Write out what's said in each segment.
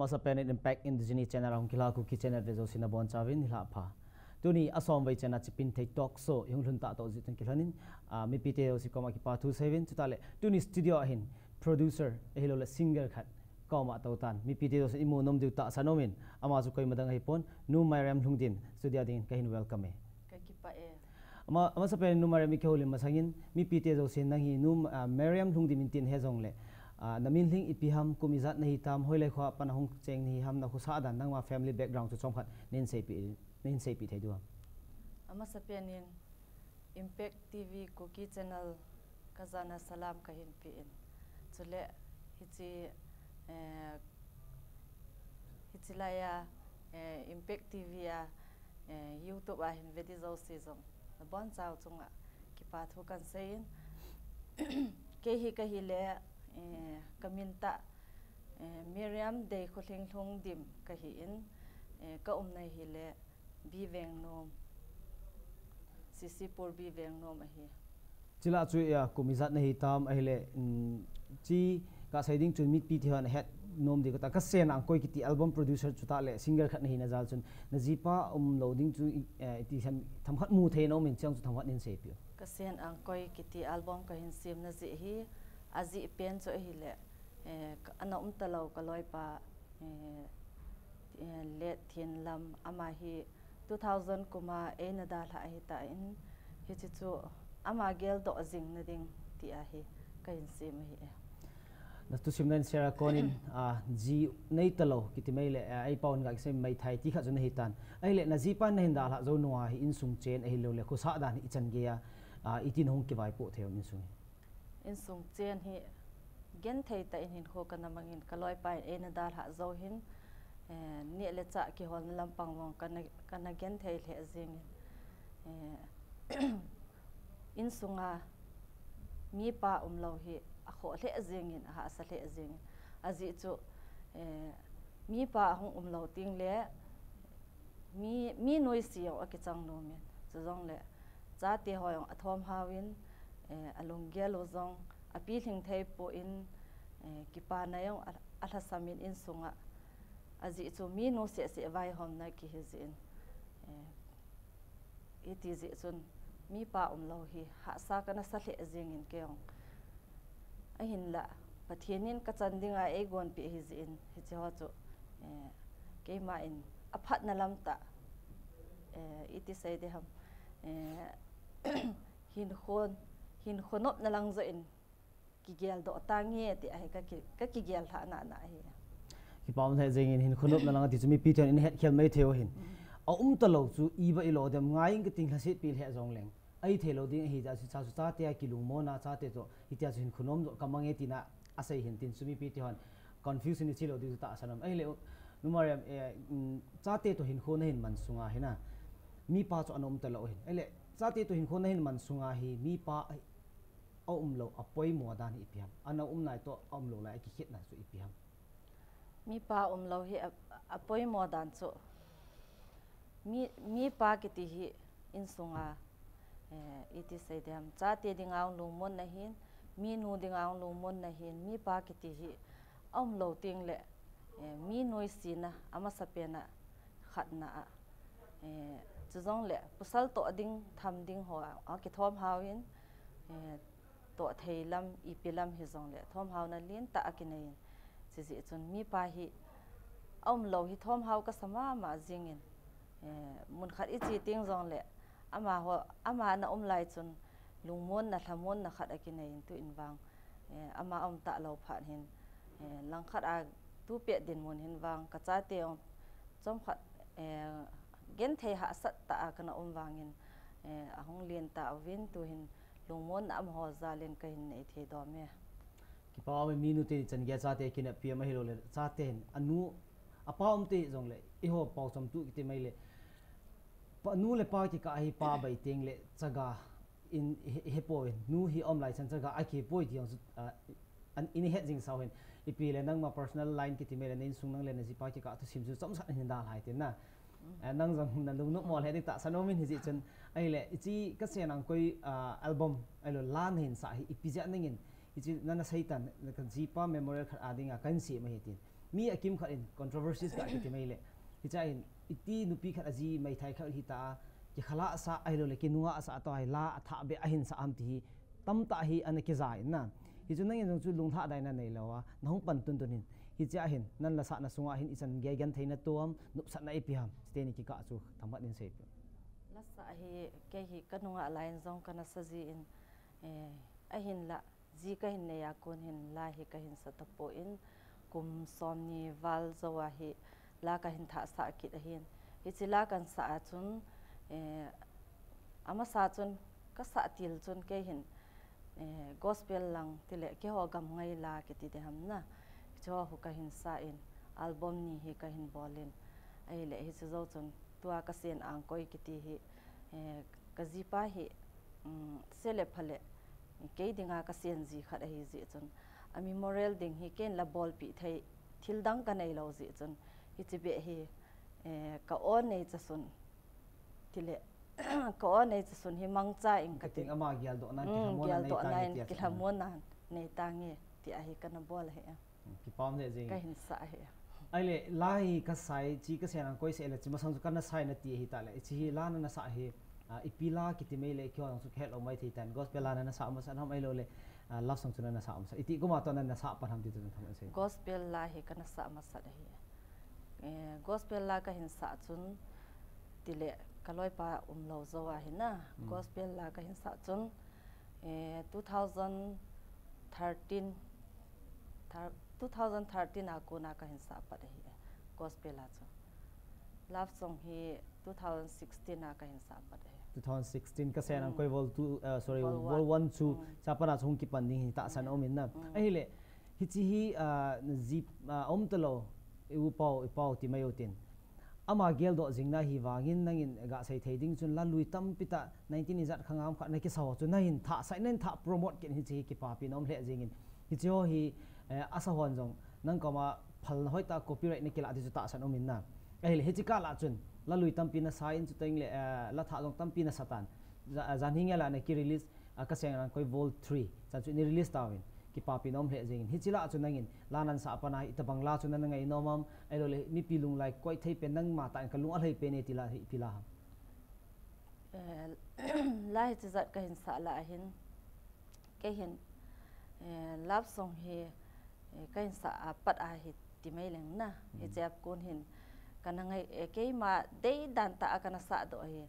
ama sa pen impact indigenous channel hong kila Kuki channel de josina bon chawin hila pha tuni asom vai chana Chipinthei Talkshow yung lunta to jitan kilanin mi pite osi koma ki pa 27 chutale tuni studio hin producer ehilo la singer khat koma tautan mi pite osi imu nom diu ta sanomin ama su koi madang hipon nu mairam lungdim studio din kahin welcome ka ki pa e ama sa pen nu mairam mi kholim masangin mi pite osi nang hi nu mairam lungdim tin he jong le namin ling ipiham kumizat nahi tam hoi le khwa panahong cheng ni ham na khusa dan nang ma family background chu chongkhat nin sei pi thei du ama sapianin impact tv Kuki channel kazana salam kahin pi in chule hichilaya impact tv ya youtube a hin vedi zo season bon chau chunga ki pa thu kan sein ke hi le kaminta Miriam de kholing thong dim ka hi in ka umnai hi le bi veng nom sisi por bi veng nom hi chila chu ya kumizat nahi tam ahile chi ka saiding chun mit pi thian het nom de ka ka sen ang koi kiti album producer chuta le singer khat nahi na zal chun najipa loading chu ti tham khat mu the nom in chang chu tham khat nin se pi ka sen ang koi kiti album ka hin sim na ji hi azi pen cho hi le ana talo ka loi pa le thin lam ama hi 2000 kuma ena da la hi ta in hi chu ama gel do jing na ding ti a hi ka in sim hi na tu simnan sera konin ji nei talo kiti mai le ai paun ga sem mai thai ti kha jun hi tan ai le na ji pan na hin da la zo nuwa hi in sung chen ai lo le khu sa dan i chan ge ya itin hong ki vai po theo min sung in sung chen hi gen thei ta in hin kho kana mangin kaloi pai ena dal ha zo hin ni le cha ki hol lampang wong kana gen thei le jing in sunga mi pa lo hi a kho le jing in ha sa le jing azi chu mi pa hong lo ting le mi noi siyo akichang no me chu jong le cha te hoyong athom hawin alung gelo zong api thing thei po in kipa na yong athasamin in sunga azi chu mi no se vai hom na ki hizin iti zi chun mi pa lo hi ha sa kana sa le jing in keong a hin la pathianin ka chandinga e gon pi hizin hi chaw chu ke ma in aphat na lam ta iti sai de ham hin khonop na lang zo in ki gel do tangi ti ai ka ki gel tha na hi ki paum the jeng in hin khonop na lang ti chumi pi thian in het khel mai theo hin a talo chu i ba ilo dem ngai ing ting hlasit pi he jong leng ai thelo ding hi ja cha chu cha te ki lung mo na cha te to itia chu hin khonom do kamange tina asai hin tin chumi pi thian confusion ni chilo di ta sanam ai le numariam cha te to hin khona hin man sunga hina mi pa chu anom talo hin ai le cha te to hin khona hin man sunga hi mi pa lo apoi mo dan ipiam ana nai to lo lai ki hit na chu ipiam mi pa lo hi apoi mo dan chu mi pa ki ti hi in sunga iti sai dem cha te ding ang lu mon na hin mi nu ding ang lu mon na hin mi pa ki ti hi lo ting le mi noi sina ama sapena khatna chu jong le pusal to ding tham ding ho a ki thom hawin to theilam ipilam hi jong le thom haw na lin ta akinai chi chun mi pa hi lo hi thom haw ka sama ma jingin mun khat ichi ting jong le ama na lai chun lungmon na thamon na khat akinai tu inwang ama ta lo phan hin lang khat a tu pe din mon hin wang ka cha te chom khat gen thei ha sat ta kana wangin a hong lien ta win tu hin lungmon am ho zalin ka hin nei the do me ki pa me minu te chan ge cha te kina pi ma hilo le cha te anu apam te jong le I ho pau cham tu ki te mai le pa nu le pa ki ka hi pa bai teng le chaga in he po nu hi lai chan chaga a ki poi ti an in he jing saw hin ipi le nang ma personal line ki ti me le nin sung nang le na ji pa ki ka tu sim chu chom sa hin da hai te na nang jang na lung no mol he ta sanomin hi ji chen ai le ichi ka se nang koi album ai lo lan hin sa hi ipi ja nangin ichi nana saitan kan ji pa memorial khat adinga kan si ma hi tin mi akim khat in controversies ka ti mai le hi cha in iti nupi khat aji mai thai khat hi ta ki khala asa ai lo le ki nuwa asa to ai la atha be ahin sa am ti tam ta hi an ki zai na hi chu nang in chu lung tha dai na nei lawa nong pan tun tun hin hi cha hin nan la sa na sunga hin isan ge gan theina tuam nup sa na ipiam steni ki ka chu thamat in se la sa hi ke hi kanunga line zong kana saji in ahin la ji ka hin ne ya kon hin la hi ka hin sa tapo in kum somni wal zawa hi la ka hin tha sa ki hin hi chila kan sa chun ama sa chun ka sa til chun ke hin gospel lang tile ke ho gam ngai la ki ti de ham na cho hu ka hin sa in album ni hi ka hin bolin ai le hi zo chun tua ka sen ang koi ki ti hi ka ji pa hi sele phale ke dinga ka sen ji khat hi ji chun ami moral ding hi ken la bol pi thai thil dang ka nei lo ji chun hi chi be hi ka on nei cha sun tile ka on nei cha sun hi mang cha ing ka ting ama gyal do nan ki hamon nan nei tangi ti a hi kana bol he ki pam de jing ka hin sa he ai le lai ka sai chi ka sen koi se le chi ma sang ka na sai na ti hi ta le chi hi la na sa hi ipila ki ti me le kyo ang su khel o mai thi tan gospel la na sa ma san ham ai lo le love song chuna na sa ma sa iti ko ma to na sa pa ham ti tu tham se gospel la hi kana sa ma sa hi gospel la ka hin sa chun tile kaloi pa lo zo wa hi na gospel la ka hin sa chun 2013 a ko na ka hin sa pa hi gospel la chu love song hi 2016 a ka hin sa pa 2016 ka sen ang koi world 1 2 sa pa na chung ki pan ding ta san omin na ai le hi chi hi zip om talo u pau ti mayotin ama gel do jingna hi wangin nangin ga sai theiding chun la lui tam pita 19 izat khangam kha na ki saw chu na hin tha sai nen tha promote kin hi chi ki pa pi nom le jingin hi cho hi asa hon jong nang koma phal hoi ta copyright ni kila ti chu ta san omin na ai le hi chi ka la chun la lui tam pi na sain chu teng le la tha jong tam pi na satan jan hinga la na ki release ka seng ran koi vol 3 chan chu ni release tawin ki pa pi nom le jingin hi chila chu nangin lanan sa pa na ita bangla chu na ngai nomam ai lo le mi pilung lai koi thei pe nang ma ta ka lu a lei pe ne tila hi pila lai chi zat ka hin sa la hin ke hin love song hi ka hin sa pat a hi ti mai leng na hi jap kon hin kana ngai ke ma dei dan ta kana sa do hi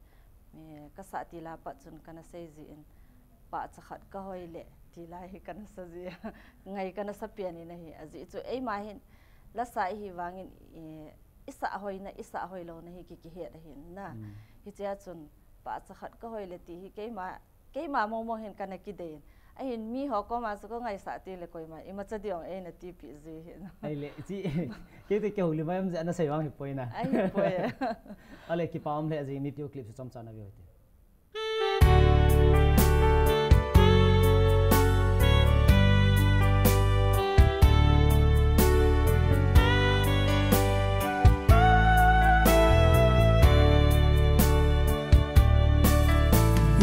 ka sa ti la pat chun kana sei ji in pa cha khat ka hoi le ti la hi kana sa ji ngai kana sa pe ni na hi aji chu ei ma hin la sa hi wangin isa hoi lo na hi ki he da hin na hi cha chun pa cha khat ka hoi le ti hi ke ma mo hin kana ki de ai hin mi ho ko ma su ko ngai sa ti le koi ma i ma cha diong e na ti pi ji hin ai le chi ke te ke huli bayam ja na sai wang hi poi na ai poi ale ki pam le ji mi pio clip su chom cha na bi hote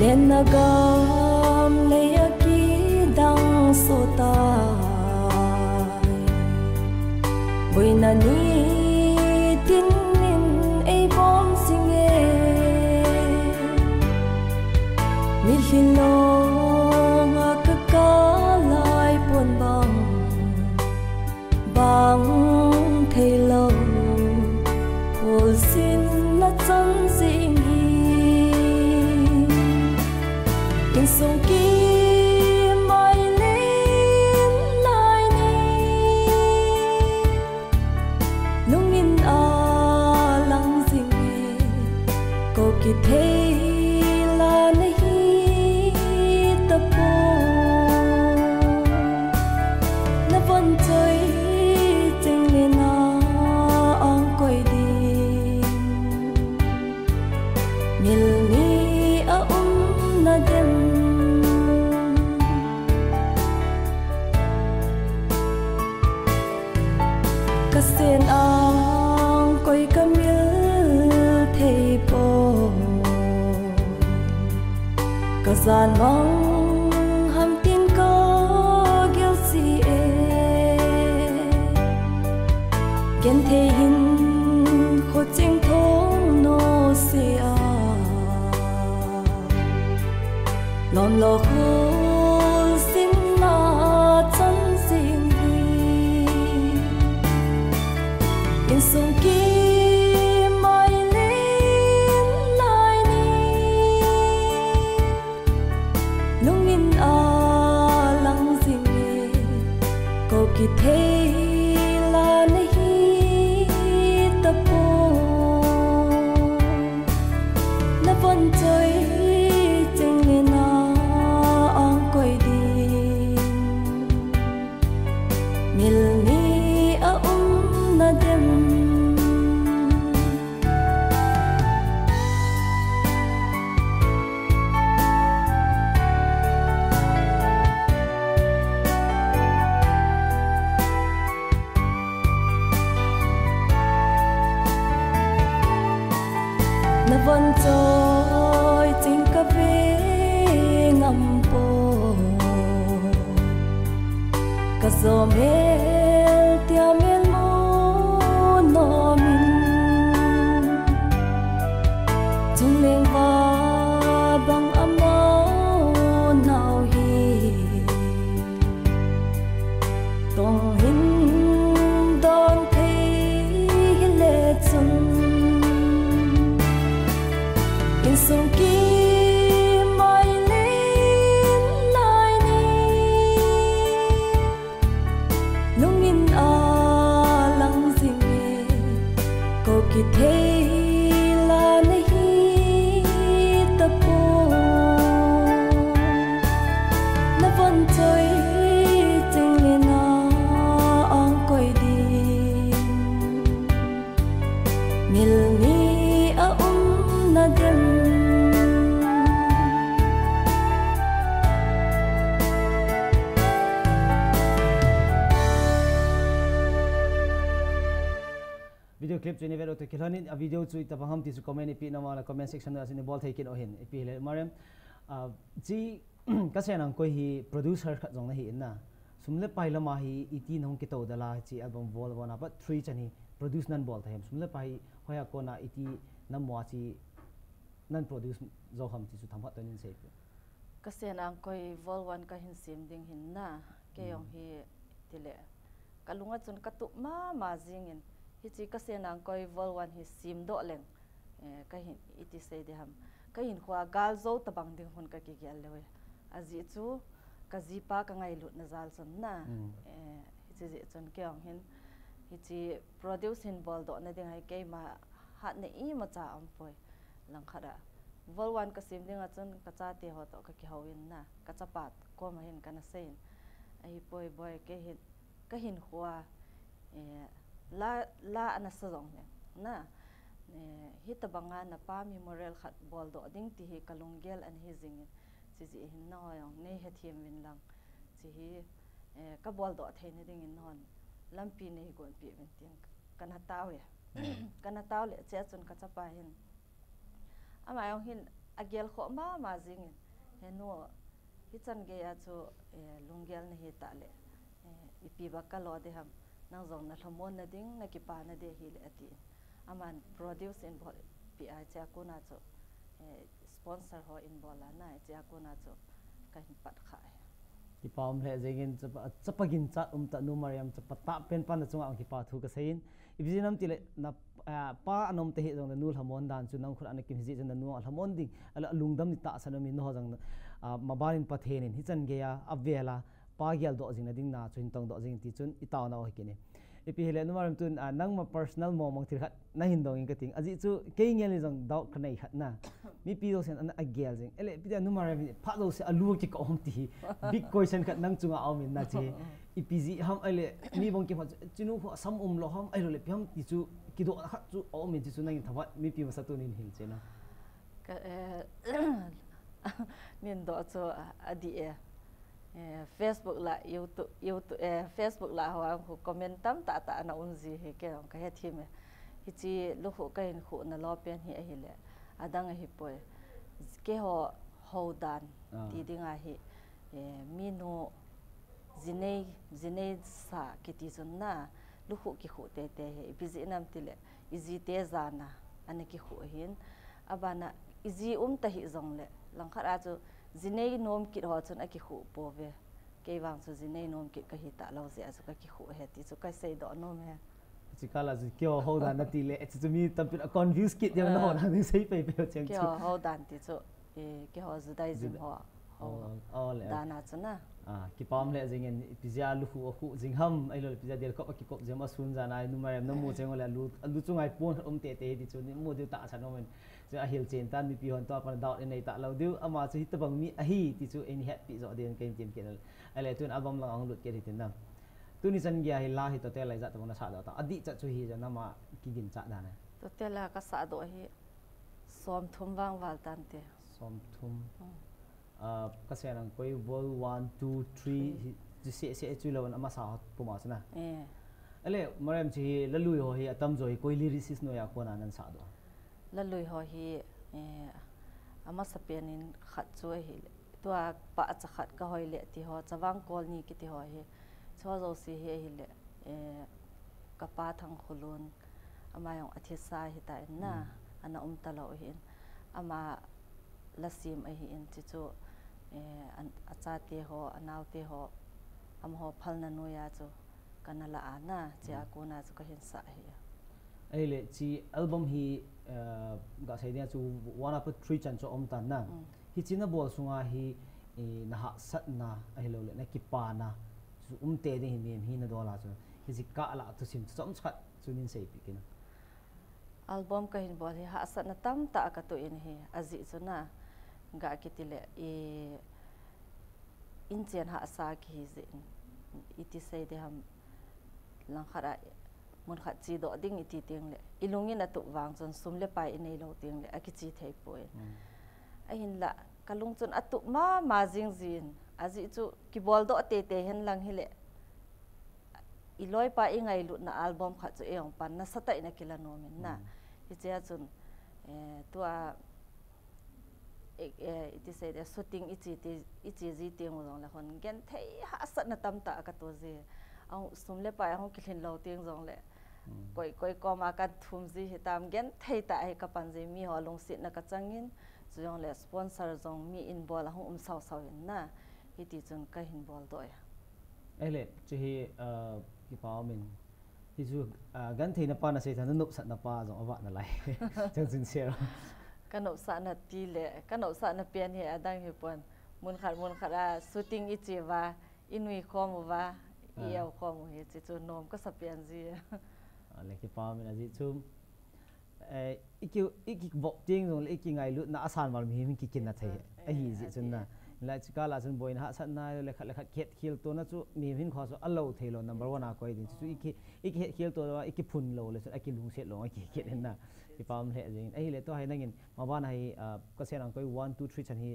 Len nagam leyaki dang sota boy na ni tin nin ei bom singe milhilong akakalay pon bang thailo hol sin na chan sing song ki mai lên lai ni nung in a lang sing ko ki thei la nahi tapo na von choi cheng le na ang koi din mil ni a na dem sen ang koi kamil thei po kazan mong ham tin ko gil si e na van trôi chính cà phê ngầm po cà gió mel tia mel mo no min chung leng va bang amao nao hi tong hin don thấy lệ chung in sung ki mai lên lại ni nung in a lang sing ko ki thấy là nahi tapo na van chơi tình lên na ang koi di mil ni a na dem video clip chini vero to kilani a video chu ta baham ti su comment pi na wala comment section da sini bol thai kin ohin pi le marem ji ka se nang ko hi producer kha jong na hi na sumle paila ma hi iti nong ki to dala chi album bol wana but 3 chani produce nan bol thaim sumle pai hoya ko na iti na mo chi nan produce zo ham chi su thamha tanin se ka se nang koi vol wan ka hin sim ding hin na ke yong hi tile kalunga chun ka tu ma jingin hi chi ka se nang koi vol wan hi sim do leng ka hin iti se de ham ka hin khwa gal zo ta bang ding hun ka ki gyal lewe azi chu ka ji pa ka ngai lut na zal chon na hi chi ji chon ke yong hin hi chi produce hin bol do na ding hai ke ma hat ne I ma cha am poi lang khara vol wan ka sim ding a chon ka cha te ho to ka ki hawin na ka cha pat ko ma hin kana sein ai poi boy ke hin ka hin khwa la ana sa jong na hi ta banga na pa memorial khat bol do ding ti hi kalunggel an hi jing chi ji hin na hoyong nei he thiem win lang chi hi ka bol do the ne ding in hon lampi nei gon pi win ting kana tawe kana taw le che chun ka chapa hin ama yong hin agel kho ma jing he no hi chan ge ya chu lunggel ne hi ta le ipi ba ka lo de ham nang zong na thamon na ding na ki pa na de hi le ati aman produce in bol pi a cha ko na cho sponsor ho in bola na cha ko na cho ka hin pat kha ki pam le jengin chapagin cha ta nu mariam chapata pen pan chunga ang ki pa thu ka sein ibjinam tile na pa anom te hi jong na nul hamon dan chu nang khur an ki hi jan nu hamon ding ala lungdam ni ta sanami no jang mabarin pathenin hi chan ge ya avela pa gyal do jing na ding na chuin tong do jing ti chun itaw na ho kini epi hele nu maram tun nang ma personal mo mong thir khat na hin dong in ka ting aji chu ke ngel ni jong daw khnai khat na mi pi do sen an agyal jing ele pi da nu maram pha do se alu ki ko hom ti big question khat nang chunga aw min na che epg ham ele mi bong ki pha chinu pho sam lo ham ai lo le pyam ti chu ki do khat chu aw min ti chu nang thawa mi pi ma sa tu nin hin che na ka min do cho adi Facebook la YouTube Facebook la hawa ku comment tam ta na unzi he ke ka he thime hi chi lu khu ka in khu na lo pen hi hi le adang hi poi ke ho dan ti dinga hi mi no zinei sa ki ti zun na lu khu ki khu te he bizi nam ti le izi te zana ane ki khu hin abana izi ta hi zong le lang khara chu zinei nom ki ho chun aki khu po ve ke wang chu zinei nom ki ka hi ta lo se asu ka ki khu he ti chu ka sei do no me chikala ji kyo ho dan na ti le chu mi tampin confuse kit de no na ni sei pe pe cheng kyo ho dan ti chu ke ho zu dai jim ho le dana chu na ki pam le jingen pizia lu khu jing ham ai lo pizia del ko ki ko jema sun jana nu marem na mu cheng ole lu chungai pon te di chu ni mu de ta sa no men je a hil chen tan mi pi hon to pan daw nei ta lo diu ama chu hit bang mi a hi ti chu en het pi zo den ken tim ken ale tun album lang ang lut ke ri tin nam tu ni san gya hi la hi to te lai za ta na sa da ta adi cha chu hi jana ma ki gin cha da na to te la ka sa do hi som thum wang wal tan te som thum ka se nang koi bol 1 2 3 ji se chu lo ama sa pu ma sana ale marem chi la lui ho hi atam zo hi koi lyricist no ya ko na nan sa do la lui ho hi ama sapianin khat chu hi tua pa cha khat ka hoi le ti ho chawang kol ni ki ti ho hi cho zo si hi le ka pa thang khulun ama yong athisa hi ta na ana talo hin ama lasim a hi in chi chu an acha te ho anaw te ho am ho phalna no ya chu kanala ana cha ko na chu ka hin sa hi ai le chi album hi ga sai dia chu one up 3 chan cho tan na hi china bol sunga hi na ha sat na ai lo le na ki pa na chu te de hi hi na do la chu hi ji ka la tu sim chom chat chu nin sei pi kin album ka hin bol hi ha sat na tam ta ka to in hi azi chu na ga kitile in chen ha sa ki ji iti sei de ham lang khara mun khat chi do ding iti ting le ilungi na tu wang chon sum le pai nei lo ting le aki chi thei poi a hin la kalung chon atu ma jing jin aji chu ki bol do te hen lang hi le iloi pa ingai lu na album kha chu eong pan na sata ina kila no men na hi che chun tua iti sei de shooting ichi ji te ngong la hon gen thei ha sat na tam ta ka to je au sum le pa ang ki thin lo teng jong le koi ko ma ka thum ji hitam gen thei ta ai ka pan je mi ho long sit na ka changin chu jong le sponsor jong mi in bol hong sau na hi ti chun ka hin bol do ya ele chi hi ki pa min hi chu gan thei na pa na sei than nup sat na pa jong awa na lai chang chin se kanop sa na ti le kanop sa na pian he adang he pon mun khat a shooting ichi wa inui khom wa iau khom he chi chu nom ka sa pian ji le ki pa min aji chum iki bok ting jong le iki ngai lu na asan wal mi ki kin na thei a hi ji chun na la chika la chun boin ha sat na le khat khet khil to na chu mi hin kho so allo thelo number 1 a koi din chu iki khil to wa iki phun lo le chu aki lung set lo aki khet hen na ki pam le jing ai le to hai nangin ma ban hai ka sen ang koi 1 2 3 chan hi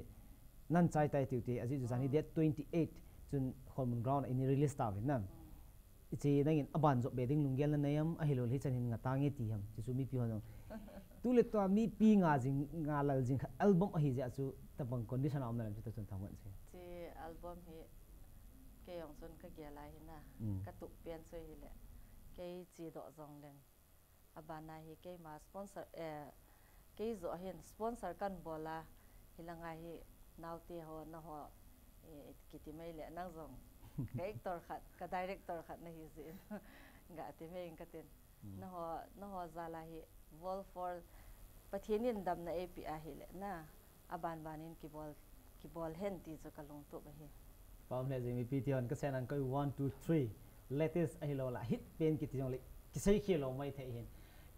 nan chai tai tiu ti aji ju jani date 28 chun hormone ground in release ta na ichi nangin aban jo beding lunggel na nayam a hilol hi chan hin nga tange ti ham chu mi pi hon tu le to mi pi nga jing nga lal jing album a hi ja chu tabang condition am na chu chun thamon che chi album hi ke yong chun ka ge lai hina ka tu pian choi hi le ke chi do jong leng abana hi ke ma sponsor ke zo hin sponsor kan bola hilanga hi nauti ho na ho kiti mai le nang jong ka actor khat ka director khat na hi zin ga ti me in ka tin na ho zala hi vol for pathinin dam na api a hi le na aban banin ki bol hen ti chu kalung tu ba hi pam le jing mi pi ti hon ka sen ang koi 1 2 3 latest a hi lo la hit pen ki ti jong le ki sei khelo mai thei hin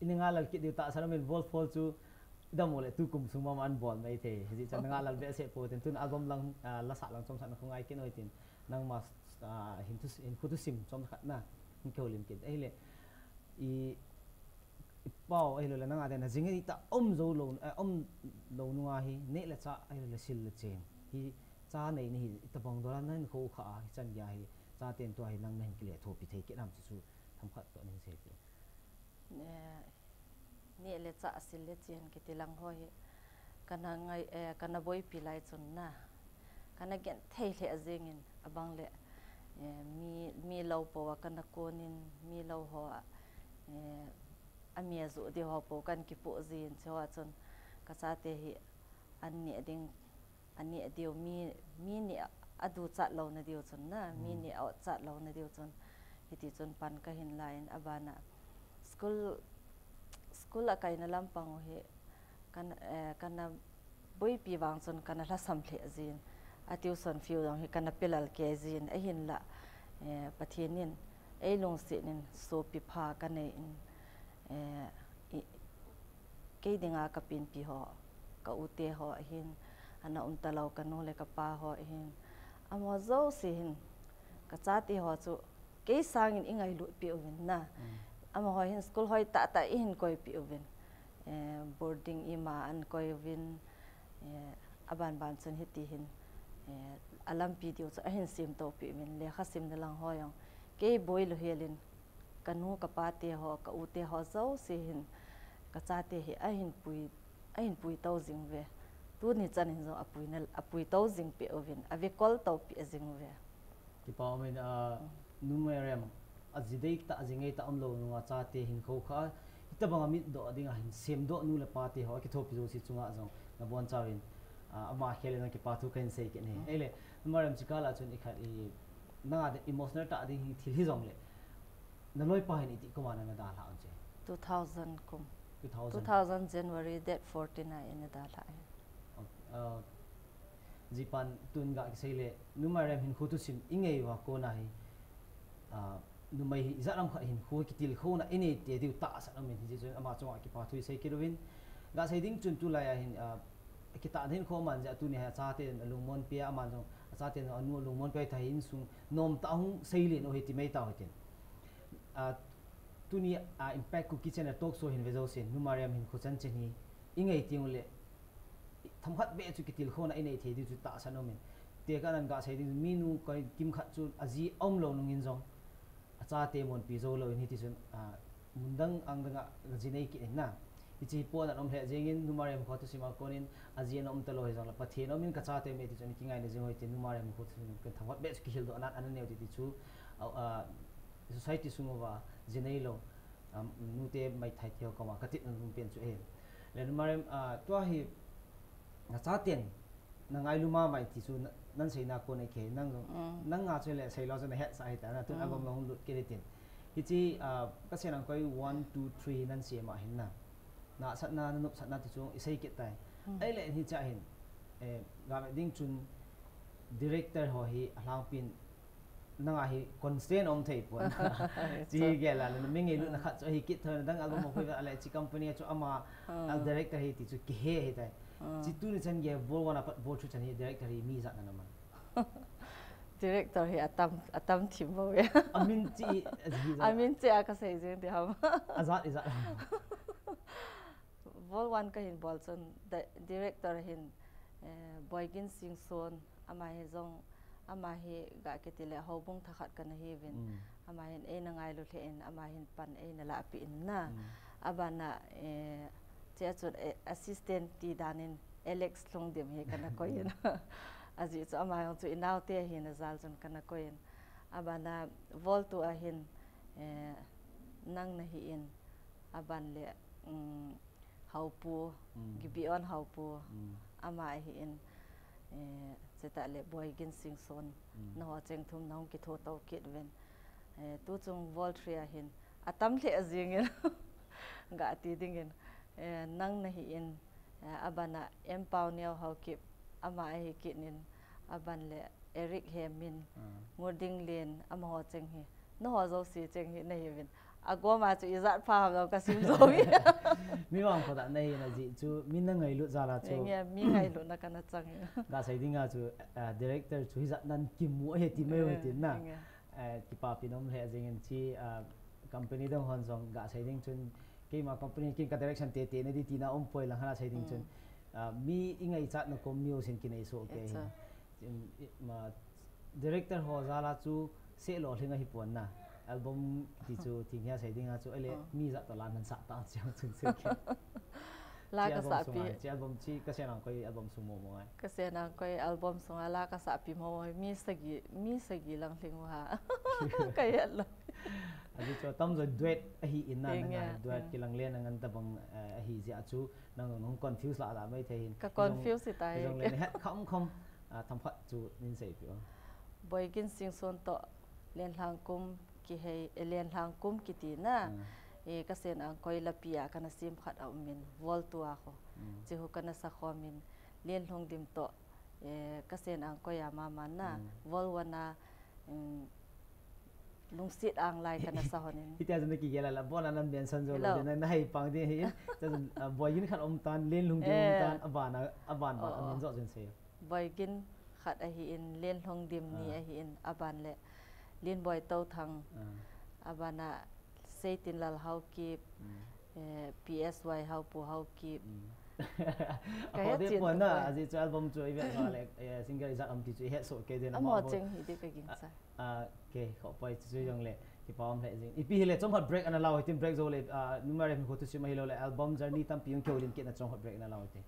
ininga lal ki diu ta saramin vol fall chu damole tu kum suma man bol mai the hi chan nga lal be se po ten tun album lang la sa lang chom san khongai ken oi tin nang mas hin khutu sim chom khat na in ko lim kin ai le i pau ai lo la nang ade na jingi ta zo lo nuwa hi ne la cha ai le sil le chen hi cha nei ni ta bang do nan kho kha hi chan ya hi cha ten to hi nang nei ki le tho pi thei ke nam chu tham khat to nin se pi ni le cha asil le chen ki tilang hoi kana ngai kana boi pilai chun na kana gen thei le azengin abang le mi lo po wa kana konin mi lo ho amia zu de ho po kan ki po zin chawa chun ka cha te hi ani diu mi ni adu cha lo na diu chun na mi ni au cha lo na diu chun hiti chun pan ka hin line abana school akai na lampang he kana boi pi wang chun kana la sam the zin a tuition fiu dong he kana pelal ke zin a hin la pathinin ei long se nin so pi pha ka nei in ke dinga ka pin pi ho ka ute ho hin ana talau ka no le ka pa ho hin amo zo se hin ka cha ti ho chu ke sang in ingai lu pi ovin na amo ho hin school hoi ta in koi pi ovin boarding ima an koi vin ban chun hiti hin alam pi dio chu a hin sim to pi min le kha sim na lang hoyong ke boy lo helin kanu ka pa te ho ka u te ho zo se hin ka cha te hi a hin pui to jing ve tu ni chan hin zo apui to jing pe ovin ave kol to pe jing ve ki pa men numerem azidei ta jingai ta amlo nuwa cha te hin kho kha ita banga mit do adinga hin sem do nu le pa te ho ki thopi zo si chunga zong na bon chawin ama khele na ki pa thu kan sei ke ne ele numerem chikala chun ikha I na de emotional ta ding thil hi zong le na loi pa hin iti ko mana na da la on che 2000 kum 2000 2000 January date 49 in da la Japan tun ga ki sei le numerem hin khu tu sim ingei wa ko na hi numai zaram kha hin khu ki til khu na ine te diu ta sa min hi je ama chonga ki pa thui sei ki rovin ga sei ding chun tu la ya hin ki ta den kho man ja tu ni ha cha te lungmon pia ama jong cha te anu lungmon pe thai in sung nom ta hung sei le no hi ti mai ta hotin tu ni impact ku kitchen talk show hin vezo sin numariam hin khu chan chen hi ingei tiung le tham khat be chu ki til kho na ine the diu chu ta sa no min te ka nan ga sei ding minu kai kim khat chu aji om lo nungin jong cha te mon pi zo lo ni ti sun mundang angdanga jinei ki na ichi po na nom he jengin numarem kho tu sima konin ajian om talo he jong la pathe no min ka cha te me ti chani kingai ne jengoi te numarem kho tu kan thamat be ki hil do anan anan ne ti chu society sungova jinei lo nu te mai thai theo ka ma ka ti num pen chu he le numarem to hi na cha ten na ngai luma mai ti chu nan sei na ko ne ke nang nga chele sei lo jana he sai ta na tu album long lut ke tin hichi ka senang koi 1 2 3 nan se ma hin na sat na nup sat na ti chu isei ke tai ai le hi cha hin ga me ding chun director ho hi hlang pin nanga hi constant om thei pon chi ge la le mingi lu na khat cho hi kit thon dang album ho la chi company chu ama director hi ti chu ke he tai chi tu ni chan ge vol wana vol chu chan hi director hi mi za na man director hi atam thim bo ya amin chi aka sei jeng ti ham azat izat vol one ka hin bol chon director hin boygin sing son ama he jong ama he ga ke tile hobung thakhat kan hi vin ama hin e na ngai lu the in ama hin pan e na la pi in na abana che chot assistant ti danin Alex longdem he kana koyin aji chu ama yong chu inaw te hin zal chon kana koyin abana vol tu a hin nang na hi in aban le haupu gibi on haupu ama hi in cheta le boygin sing son na ho cheng thum nong ki tho to kit ven tu chung vol thria hin atam le azing ga ti dingin nang na hi in abana empau neo ho kip ama hi kinin aban le Eric Hemin ngording len ama ho cheng hi no ho zo si cheng hi nei vin agoma chu izat pha lo ka sim zo mi wang ko da nei na ji chu min na ngai lu za la chu mi ngai lu na kana chang ga sai dinga chu director chu izat nan ki mu he ti me we tin na ki pa pinom he jeng chi company dong hon jong ga sai ding chun ke ma company ki ka direction te te ne di tina om poi la hana sai ding chun mi ingai chat na kom news in ki nei so ke ma director ho za la chu se lo hlinga hi pon na album ti chu thingya sai dinga chu ele mi za to lan nan sa ta chang chung se ke la ka sa pi chi album chi ka se nang koi album sumo mo ai ka se nang koi album songa la ka sa pi mo mi sagi lang hling ha ka ya la abi chu tam zo duet a hi in na duet ki lang len ngan ta bang a hi ja chu nang nong confuse la mai the hin ka confuse tai jong le het khom tham phat chu nin sei pi boygin sing son to len hlang kum ki he len hlang kum ki ti na ka sen ang koi la pia kana sim khat au min vol tua kho chi hu kana sa kho min len long dim to ka sen ang koi ama man na vol wana lung sit ang lai kana sa honin ita jana ki gela la bona nan ben san zo lo na hai pang de hi boygin khat om tan len lung dim tan aban ba amin zo jen se boygin khat a hi in len long dim ni a hi in aban le len boy to thang abana seitin lal hau ki PSY hau pu hau ki ko de pon na aji chu album chu event ma le singer is am ti chu he so ke de na mo cheng hi de ka ging sa ke kho pai chu jong le ที่ป้อมเลยจริงอีพีเลยจอมฮอตเบรกอันนั้นเราไอ้ทีมเบรกโซเลยนุ่มอะไรเป็นคนที่ชิมมาให้เราเลยอัลบั้ม Journey ตั้มปีงเกี่ยวลินเกตนะจอมฮอตเบรกอันนั้นเราไอ้ที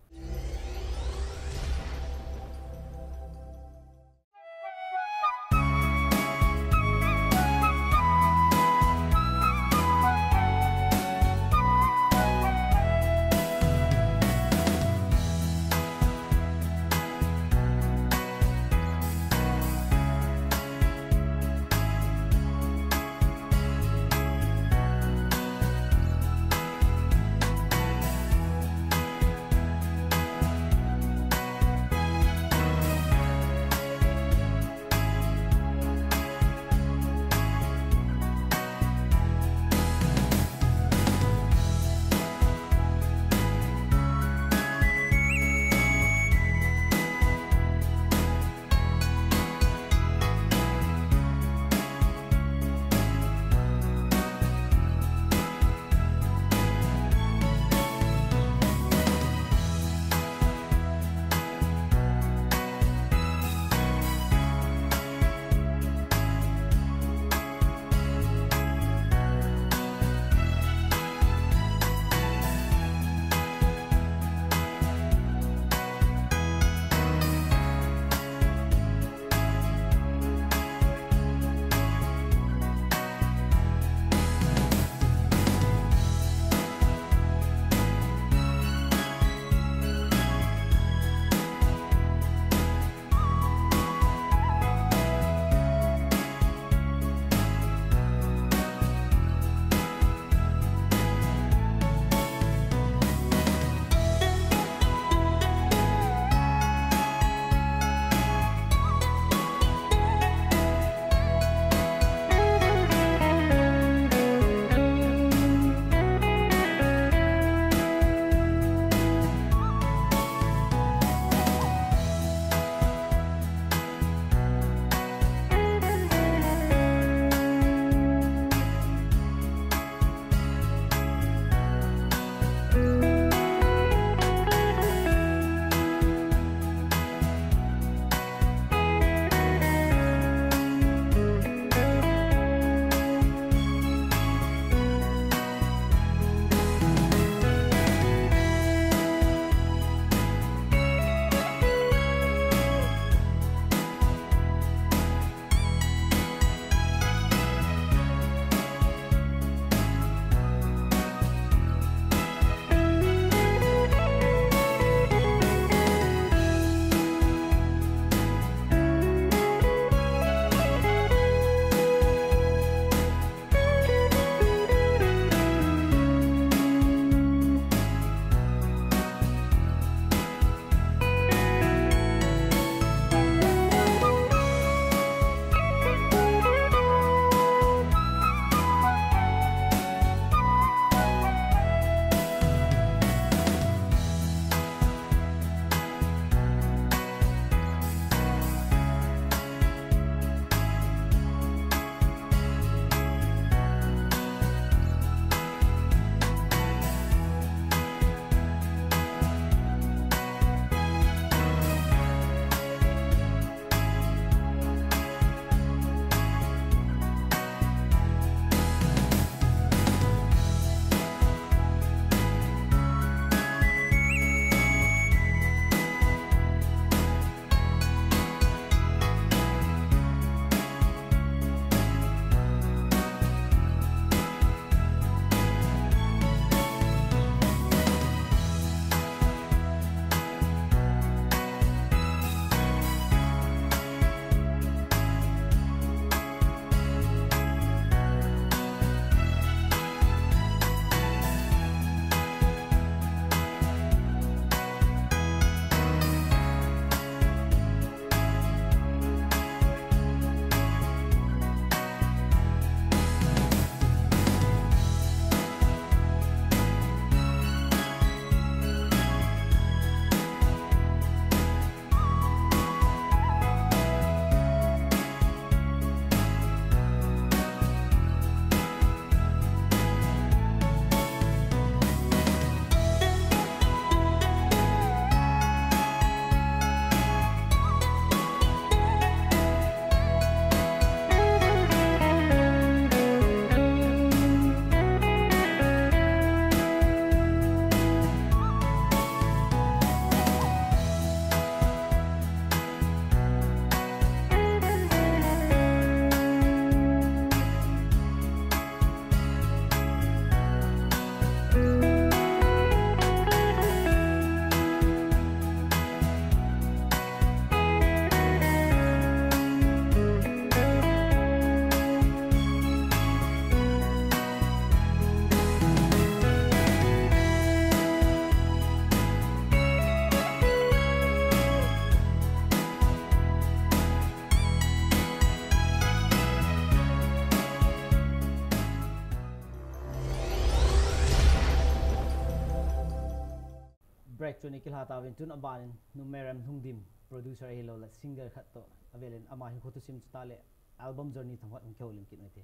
break chu ni kil ha ta win tun aban numeram hungdim producer hi lo la singer khat to avelen ama hi khotu sim sta le album journey thang wat kheu lim kin ate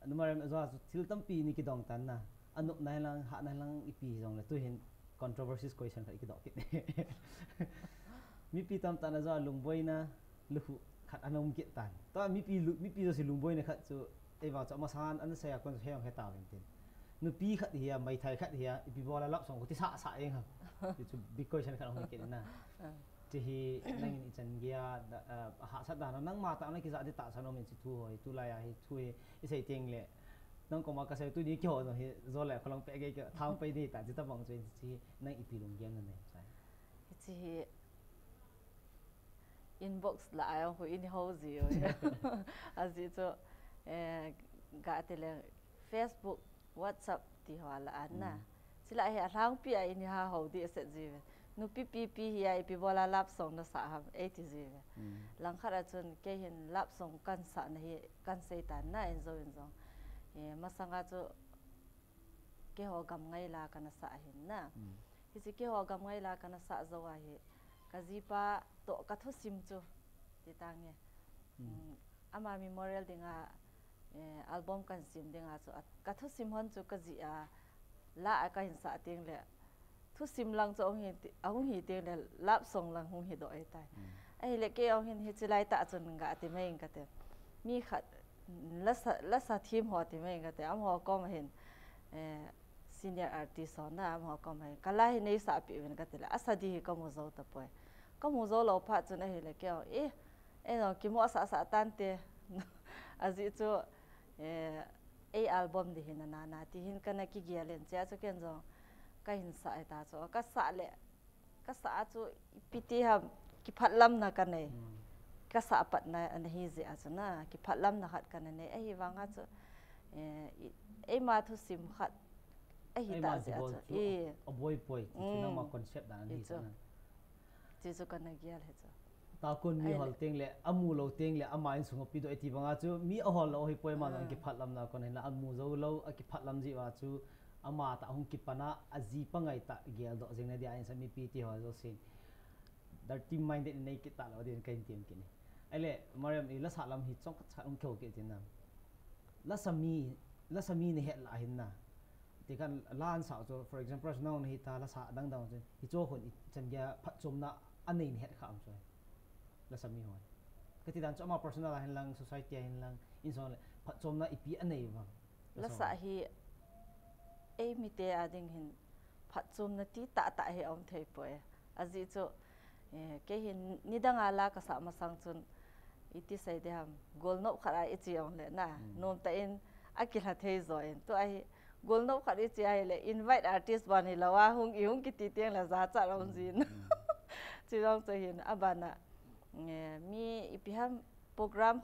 numeram azwa thil tam pi ni ki dong tan na anu nai lang ha nai lang ipi jong le tu hin controversies question khai ki dok ki mi pi tam tan azwa lungboi na lu khat anom ki tan to mi pi jo si lungboi na khat chu ei wa cha ma san an se ya kon heong he ta win tin nu pi khat hi mai thai khat hi ipi bola lap song ko ti sa eng ha chu big question khat hong ki na ti hi nang in chan gya ha sa da nang ma ta na ki za di ta sa no min chi thu hoi tu la ya hi thu hi i sei teng le nang ko ma ka se tu ni kyo no hi zo le kholong pe ge thang pe ni ta ji ta bang chen chi nang ipi lung gyang na ne sai chi inbox la ai ho in ho zi azi cho ga tele Facebook WhatsApp ti hwala anna sila he alang pi ai ni ha ho di se ji nu pi hi ai pi bola lap song na sa ha e ti ji lang khara chun ke hin lap song kan sa na hi kan se ta na en zo masanga chu ke ho gam ngai la kana sa hin na hi chi ke ho gam ngai la kana sa zo wa hi kazipa to ka thu sim chu ti tang nge ama memorial dinga album kan sim dinga chu ka thu sim hon chu ka ji a la ka hin sa ting le thu sim lang chu ong hi ting le lap song lang hung hi do ai tai ai le ke ong hin hi chilai ta chun nga ti mai ka te mi khat la sa thim ho ti mai ka te am ho ko ma hin senior artist ho na am ho ko ma kala hi nei sa pi wen ka te la asadi hi ko mo zo ta poi ko mo zo lo pha chun ai le ke no ki mo sa tan te azi chu album di hin na ti hin kana ki gialen cha chu ken zo ka hin sa ta chu ka sa chu piti ha ki phatlam na ka nei ka sa pat na an hi ze a chu na ki phatlam na khat kan nei ai wanga chu ma thu sim khat ai hi ta ze a chu boy chu na ma concept da ni chu chi chu kan gial he chu ta kun mi hol teng le amu lo teng le ama in sungo pi do eti banga chu mi a hol lo hi poi ma ki phatlam na kon na amu zo lo a ki phatlam ji wa chu ama ta hung ki pana aji pangai ta gel do jeng na dia in sa mi pi ti ho zo sin dar team minded nei ki ta lo din kain team ki ni ale mariam i la salam hi chong kha ong kho ki tin na la sami ni het la hin na ti kan lan sa cho for example now ni ta la sa dang dang hi cho hon i chan ya phat chom na anei ni het kha am so la sami hon ka ti dan cho ma personal hin lang society hin lang in so phat chom na ipi anei wa la sa hi mi te ading hin phat chom na ti ta he om thei poe azi cho ke hin nidanga la ka sa ma sang chun iti sai de ham gol no khara ichi ong le na nom ta in akil ha thei zo en to ai gol no khari chi ai le invite artist bani lawa hung ki ti teng la za cha rong jin chi rong cho hin abana mi ipiham program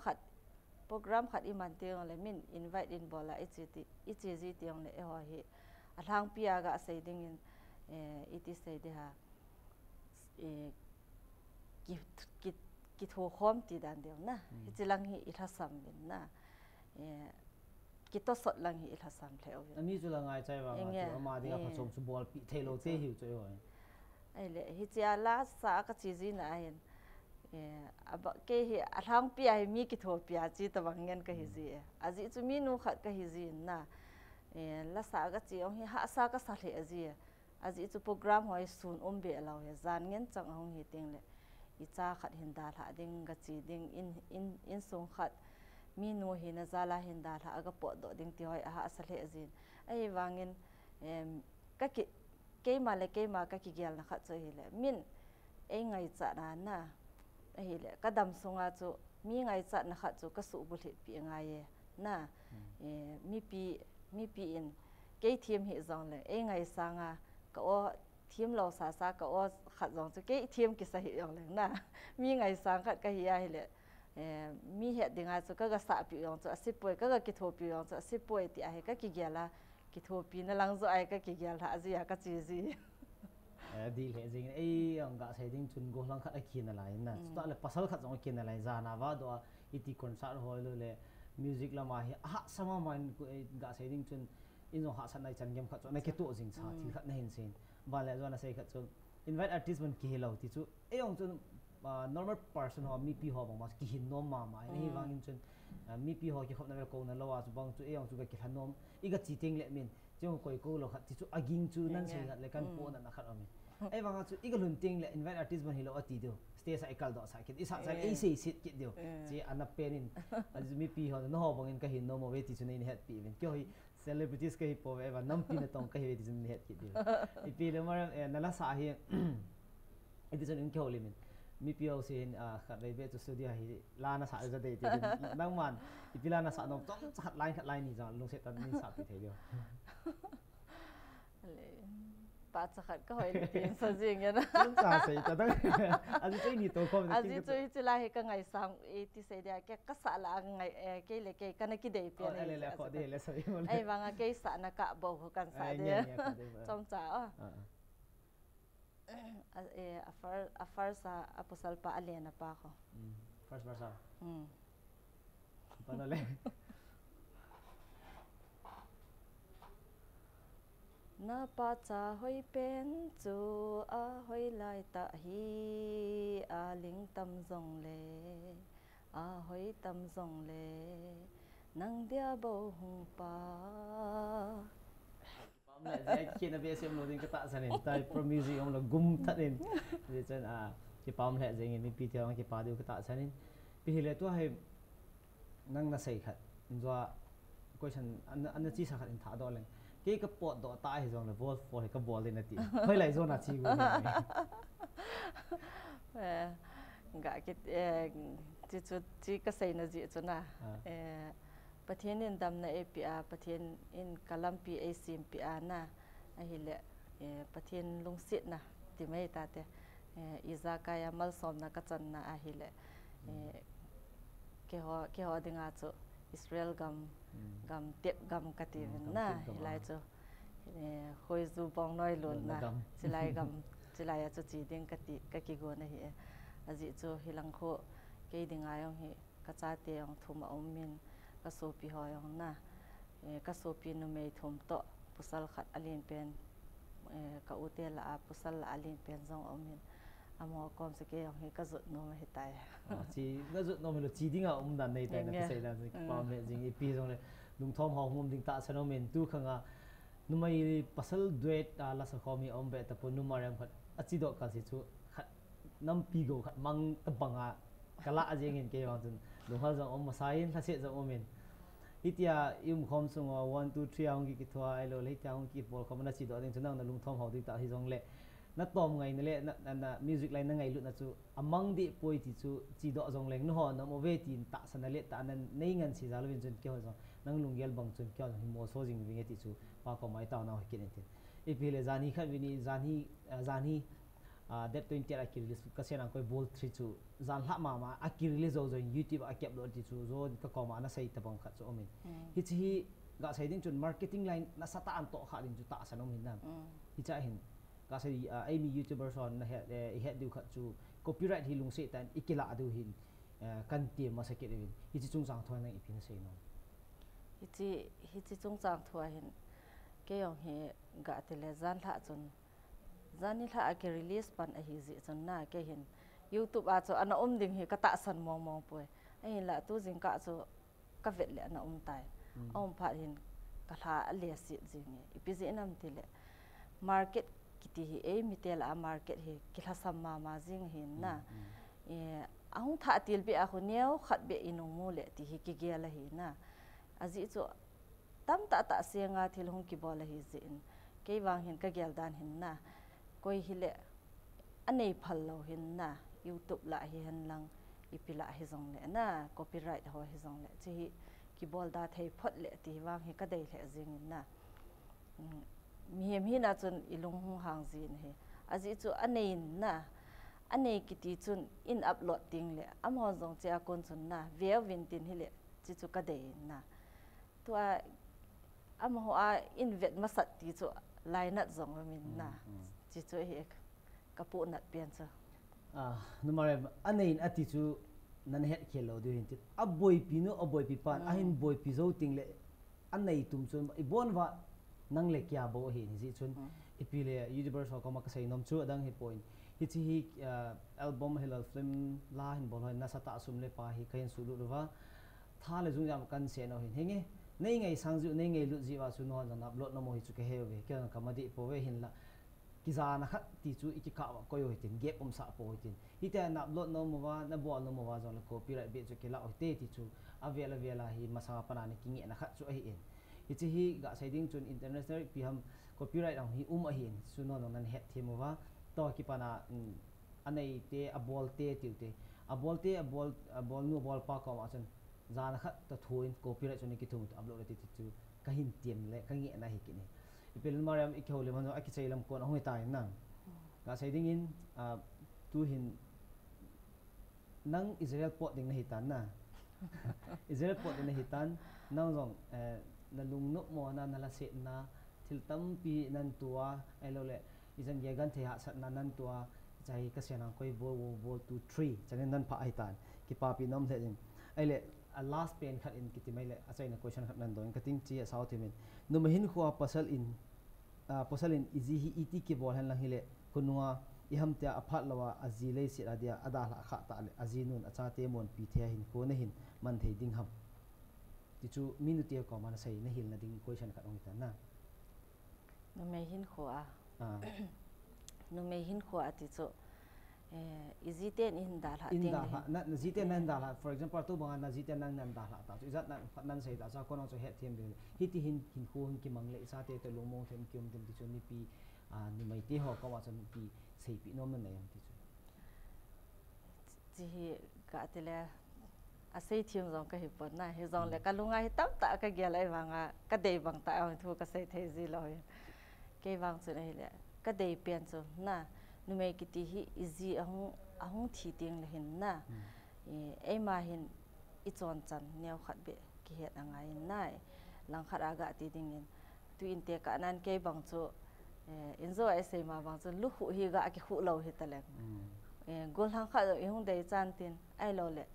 khat iman teng le min invite in bola ichi ji teng le ho hi alang pia ga sei ding in iti sei de ha ki tho khom ti dan de na ichi lang hi itha sam bin na ki to sot lang hi itha sam the o ami chu la ngai chai wa chu ama di a phachom chu bol pi thelo te hiu choi hoi ai le hi chia la sa ka chi ji na hin aba ke hi alang pia hi mi ki tho pia chi ta wang ngen ka hi ji aji chu mi nu khat ka hi ji na la sa ga chi ong hi ha sa ka sa le aji chu program hoi sun be law he zan ngen chang hong hi ting le i cha khat hin da tha ding ga chi ding in song khat mi nu hi na zala hin da tha aga po do ding ti hoi a ha sa le jin ai wangin ka ki ke ma ka ki gyal na khat cho hi le min ei ngai cha na ai le ka dam sunga chu mi ngai cha na khat chu ka su bu le pi ngai ye na mi pi in ke thim hi zong le ei ngai sanga ka o thim lo sa ka o khat zong chu ke thim ki sa hi yong le na mi ngai sang khat ka hi ai le mi he dinga chu ka ga sa pi yong chu asipoi ka ki tho pi yong chu asipoi ti ai ka ki gyala ki tho pi na lang zo ai ka ki gyal ha ji ya ka chi ji di le jing ei ang ga sai ding chun go lang khat a khin la in na sta le pasal khat jong kin la za na wa do iti concert hoi lo le music la ma hi ha sama man ga sai ding chun in zo ha sa nai chan gem khat cho na ke to jing sa thil khat na hin sin vale zo na sei khat chu invite artist man ki helo ti chu eong chu normal person ho mi pi ho bang mas ki hin nom ma ni wang in chun mi pi ho ki khop na ko na lawa chu bang chu eong chu ki hanom iga chi ting le min chu koi ko lo khat ti chu aging chu nan sei khat le kan po na khat ami ai wang chu iga lun ting le invite artist man hilo ati do stay sa ikal do sa kit isa sa ai sei sit kit do chi ana penin azu mi pi ho no ho bang in ka hin no mo ve ti chu nei ni het pi ben kyo hi celebrities ka hi po ve nam pi na tong ka hi ve ti chu ni het kit do I pi le mar na la sa hi iti chun in kyo limin mi pio sin khat rei be chu studio hi la na sa za dei te nang man ipila na sa nom tom chat line ni ja lung se tan ni sa pi thei dio le pa cha khat ka hoi tin sa jing ya na cha sei ta dang aji chei ni to khom aji chui chila he ka ngai sang e ti se dia ke ka sa la ngai ke le ke kana ki dei pe le le kho de le sai mo ai wanga ke sa na ka bo kan sa de chom cha first apusal pa alena pa ako. First verse. Paano le? Na pa cha hoi pen chu a hoi lai ta hi a ling tam zong le a hoi tam zong le nang dia bo hung pa Mẹ sẽ khi nó biết xem nó đến cái tạ sản phẩm tay pro music ông là gum thật nên thì chân cái palm hệ gì mình pi theo cái pa điều cái tạ sản phẩm pi hele to hay năng na sei khat do question anh chỉ sa khat in thả đó lên cái pot đó ta hay giống là vote for cái ball lên tí hơi lại do na chi gu gạ cái chỉ cái sei na gì cho naประเทศอินดำในเอพีอาประเทศอินกาลัมปีเอซีมพีอาน่ะไอ้เหี้ยประเทศลุงศิษย์นะที่ไม่ตาเตอิซากายามัลซอมนะกัจจันนะไอ้เหี้ยเกี่ยวดึงอาจูอิสราเอลกัมเต็บกัมกัติวินนะเฮลัยจูคอยจูบองน้อยลุนนะจิไลอาจูจีดึงกักิโกนะเฮียอาจิจูฮิลังโคเกี่ยดึงอายองเฮกัจจาเตียงทุมาอมมินกสูปีหอยองนะกสูปีนุเมย์ทุมโตปุสัลขัดอลินเป็นกอุเตลอาปุสัลอลินเป็นซองอมินอามอกอมสเกยองเฮกจุดโนมเฮตายจีกจุดโนมเลยจีดิ้งอ่ะดันในแต่ในเสียแล้วปามเลยจริงอีปีซองเลยลุงทอมหอมดิ้งตาสนอมินตู้ข้างอ่ะนุไม่ปัสสาวะด้วยลาสคอมีอมเบตปุ่นนุมาเรียมขัดอจิดอกกันสิชูขัดน้ำปีโกขัดมังตะบังอ่ะกะละจริงเห็นเกี่ยวกันลุงเขาจะอมมาใส่ถ้าเสียจะอมินอีที่ยุ่มคอมส่งว่า1 2 3องกี่ตัวไอ้เราเลยที่องกี่บอลเขามันน่าจิตตัวเองจนนั่งนั่งลุงทอมเขาดิ้งตาที่ซองเละนัดตอมไงนั่นแหละนั่นมิวสิกไลน์นั่งไงลุนั่นจูอามังดิป่วยที่จูจีดอซองเล็งนู่นน้ำโอเวทีนตาสันนั่นแหละตานั้นในเงินสิจารุวินจนเกี่ยวซองนั่งลุงเยลบังจนเกี่ยวหิมโอโซจิงวิ่งที่จูปากเขาไม่ต้าวนเอากินเองอีพีเลยจานี่ขันวินีจานี่เด็ดตัวอินเตอร์อากิริลิสก็เสียนังคอยบอลทรีจูจานละมาอากิริลิสโซนยูทูบอาเก็บโหลดที่จูโซนก็คอมาน่าใส่ตะบังขัดจูอมินฮิตที่ก็ใส่ดิ้งจนมาร์เก็ตติ้งไลน์น่าสตาร์อันโตขาดิ้งจูตาสันอมินนั่นฮิตจะเห็นก็ใส่ไอ้มียูทูบเบอร์สอนนะเฮดดูขัดจูคอปปี้ไรท์ที่ลุงเสียแต่อีกละดูหินกันเตรียมมาสักเก็ตวินฮิตที่จงจางทัวร์นั่งอีพีนั่นเสียน้องฮิตจงจางทัวร์เห็นเกี่ยงเฮกะเตเลจานละจนจานนี่ละอากิริลิสปันไอฮิจิจนน่าเกี่ยเห็นยูทูบอาจจะอันนั้นดิ่งเฮกะตะสันมองป่วยไอ้ละตู้จิงกะจะกะเวทเลยอันนั้นตายผ่านเห็นกะลาเลียสิจิงอีพีจีนั่นทีเลยมาร์เก็ตกิติเอมิเตลามาร์เก็ตเฮกิลาสัมมาจิงเห็นน่ะเอาถ้าติลเบะคนเนี้ยขัดเบะอินุมูเลที่เฮกิเกลเห็นน่ะอาจิจะตั้มตาเสียงอาทิลหงกิบอลเฮจินเกี่ยวางเห็นกะเกลดานเห็นน่ะก็ฮิเลอันนี้พัลเราเห็นน่ะยูทูบละเห็นลังอีพิละเฮซงเลน่ะคอปปี้ไรท์หัวเฮซงเลที่กิบอลดาเทพอดเลที่วางเฮกะได้เลจิงน่ะมีน่าจนอีลงหงหางจีนเฮอาจิจูอันนี้น่ะอันนี้กิติจนอินอัพโหลดติ้งเลยอามอนจงเจ้าคนจนน่ะเวียวินตินเฮเลจิจูกะได้น่ะตัวอามหัวอินเวทมาสัตติจูไลน์นัดจงมินน่ะจิจูเฮกะปุนัดเปลี่ยนซะนั่นหมายอันนี้อัติจูนั่นเฮ็ดเขียนเราด้วยเห็นที่บอยปีนู้บอยปีปานเห็นบอยปีโซติงเลยอันนี้ตุ้มจนอีบอนว่านั่งเล็กยาบ่เห็นสิจน ipile universe ho koma kasai nom chu adang hi point hi chi hi album helal film la hin bol na sata asum le pa hi kain sulu ruwa tha le jung jam kan se no hin henge nei ngai sangju nei ngai lu jiwa su no jang upload no mo hi chu ke heve ke kamadi po ve hin la kiza na khat ti chu ikika wa koyo hitin gap sa po hitin hita na upload no mo wa na bol no mo wa jang copyright be chu ke la ote ti chu avela hi masa pana ni kinge na khat chu hi in ichi hi ga siding chun international piham copyright ang hi ahin suno no nan het thimowa to ki pana anei te abol te tiute abol nu bol pa ko ma chan zan khat ta thuin copyright chun ki thum upload ti chu kahin tiam le kangi na hi kini ipel mariam ikhole mano akichailam kon ahoi tai na ga siding in tu hin nang Israel pot ding na hitan na Israel pot ding na hitan nang jong na lungno mo na nalasit na tiltam pi nan tua elole isan yegan the ha sat na nan tua jai ka senang koi bol 2 3 chanen nan pa aitan ki pa pi nom the jin aile a last pen khat in kiti mai le achai na question khat nan doin kating chi a south min no mahin khuwa pasal in izi hi iti ki bol han lang hile kunwa iham tia aphat lawa azi le si adia ada la kha ta le azinun acha te mon pi the hin ko na hin man thei ding ham ti chu minute ko man sai na hil na ding question khat ong ta na no me hin khoa no me hin khoa ti chu iziten in dal ha in dal ha na ziten nan dal ha for example tu bang na ziten nan dal ha ta chu izat nan sai da cha ko no chu het them de hiti hin khu hin ki mangle isa te te lomong them kyum dem ti chu ni pi ni mai te ho ko wa chan pi sei pi nom na yam ti chu ji ka te le a sei thiam jong ka hi pon na he jong le ka lunga hi tam ta ka gel ai wanga ka dei bang ta ang thu ka sei the ji lo ke wang chu nei le ka dei pian chu na nu me ki ti hi izi ahung thi ting le hin na e ma hin I chon chan neu khat be ki het angai nai lang khat aga ti ding in tu in te ka nan ke bang chu enjoy sei ma bang chu lu hu hi ga ki khu lo hi ta le gol hang kha zo hung dei chan tin ai lo le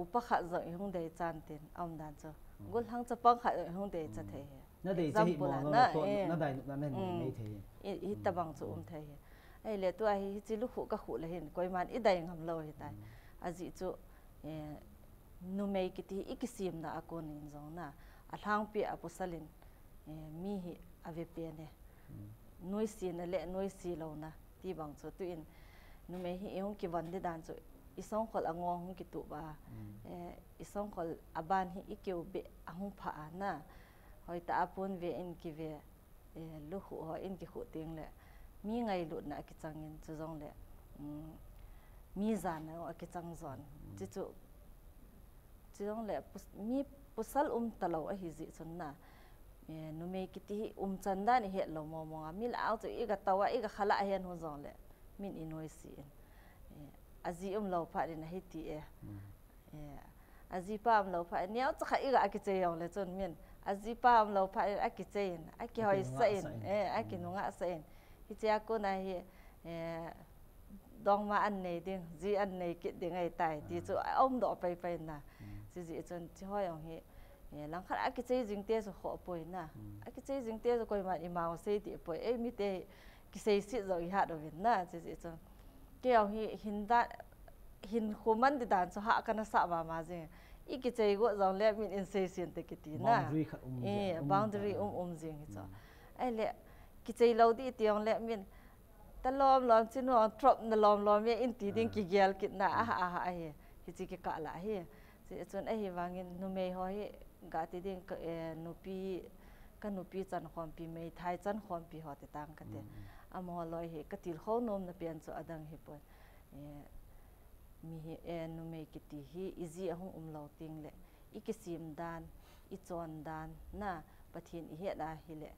upa kha zo hung dei chan tin am dan chu gol hang cha pang kha hung dei cha the na dei chi mo na to na dai na nen nei the hi ta bang chu the ai le tu ai chi lu khu ka khu le hin koi man I dai ngam lo hi tai aji chu nu mei ki ti ikisim na akon in zong na a thang pi a pusalin mi hi ave pe ne noi si na le noi si lo na ti bang chu tu in nu mei hi eung ki van de dan chu isong khol angong hung ki tu ba isong khol aban hi ikeu be ahung pha na hoi ta apun ve in ki ve lu hu ho in ki khu ting le mi ngai lu na ki changin chu zong le mi zan na ki chang zon chi chu chong le mi pusal talo a hi zi chun na nu me ki ti chanda ni he lo mo mo mi la chu I ga tawa I ga khala hen ho zong le min inoi si azi lo pha ni na hi ti azi pa lo pha ni au cha I ga ki che yong le chun min azi pa lo pha a ki che in a ki hoi sa in a ki nu nga sa in hi cha ko na hi dong ma an nei ding ji an nei ki ding ai tai ti chu om do pai pai na ji chon chi hoi ong hi lang khat a ki che jing te so kho poi na a ki che jing te so koi ma I ma se ti poi mi te ki sei si zo I ha do vin na ji chon ke ong hi hin khuman di dan so ha kana sa ma je I ki che go zong le min in sei sin te ki ti na boundary jing hi cho ai le ki che lo di ti ong le min ta lom chin no drop na lom ye in ti ding ki gel kit na a hi chi ki ka la hi chi chon a hi wangin nu me ho hi ga ti ding nu pi chan khom pi me thai chan khom pi ho te tang ka te amo loi hi ka til kho nom na pian chu adang hi pon mi hi nu me ki ti hi izi ahung lo ting le I ki sim dan I chon dan na pathin I he da hi le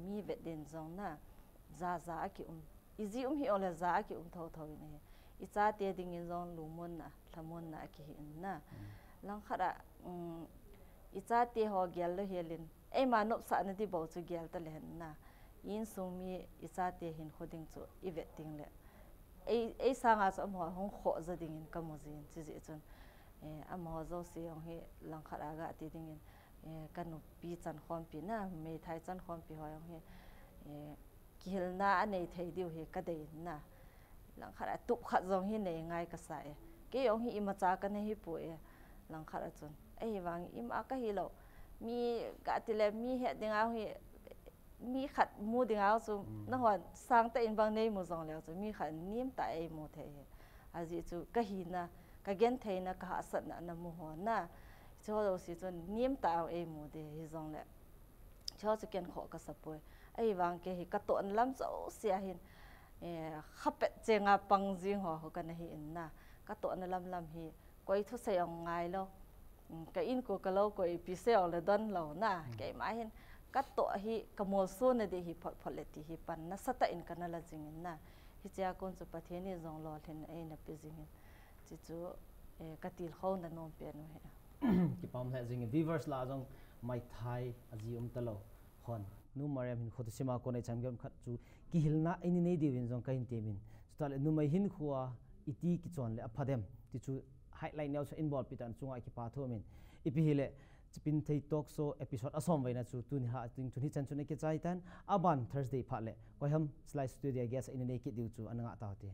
mi vet den zong na za ki izi hi ole za ki tho ni I cha te ding in zong lumon na thamon na ki hin na lang khara I cha te ho gel lo helin e ma nop sa na di bo chu gel ta le na in sung mi I cha te hin khoding chu I vet ting le e sa nga so mo hong kho za ding in kamozin chi ji chun amo zo se ong hi lang khara ga ti ding in kanu pi chan khom pi na me thai chan khom pi ho ong hi kihil na anei thei diu hi ka dei na lang khara tu khat zong hi nei ngai ka sa e ke yong hi ima cha ka nei hi pu e lang khara chun ei wang ima ka hi lo mi ka tile mi he dinga hi mi khat mu dinga chu na hwan sang ta in bang nei mu zong le chu mi khat nim ta ei mu the aji chu ka hi na ka gen thei na ka asat na mu ho na cho lo si chun nim ta ei mu de hi zong le cho chu ken kho ka sapoi ai wang ke hi ka ton lam zo sia hin khapet chenga pangjing ho ka na hi in na ka ton lam hi koi thu se ong ngai lo ka in ko ka lo koi pi se ol don lo na ke ma hin ka to hi ka mol so na de hi phot le ti hi pan na sata in kana la jing in na hi cha kon chu pathe ni zong lo thin ai na pe jing chi chu ka til kho na nom pe no he ki pam le jing viewers la jong mai thai aji talo hon nu mariam hin khot sima ko nei chamgam khat chu ki hilna ini nei diwin jong kain temin stale nu mai hin khuwa iti ki chon le aphadem ti chu highlight now so involve pitan chunga ki pa thomin ipi hile Chipinthei Talkshow episode asom vaina chu tun ha ting chuni chan chune ke chai tan aban Thursday phale ko ham slice studio guest in nei ki diu chu ananga ta hote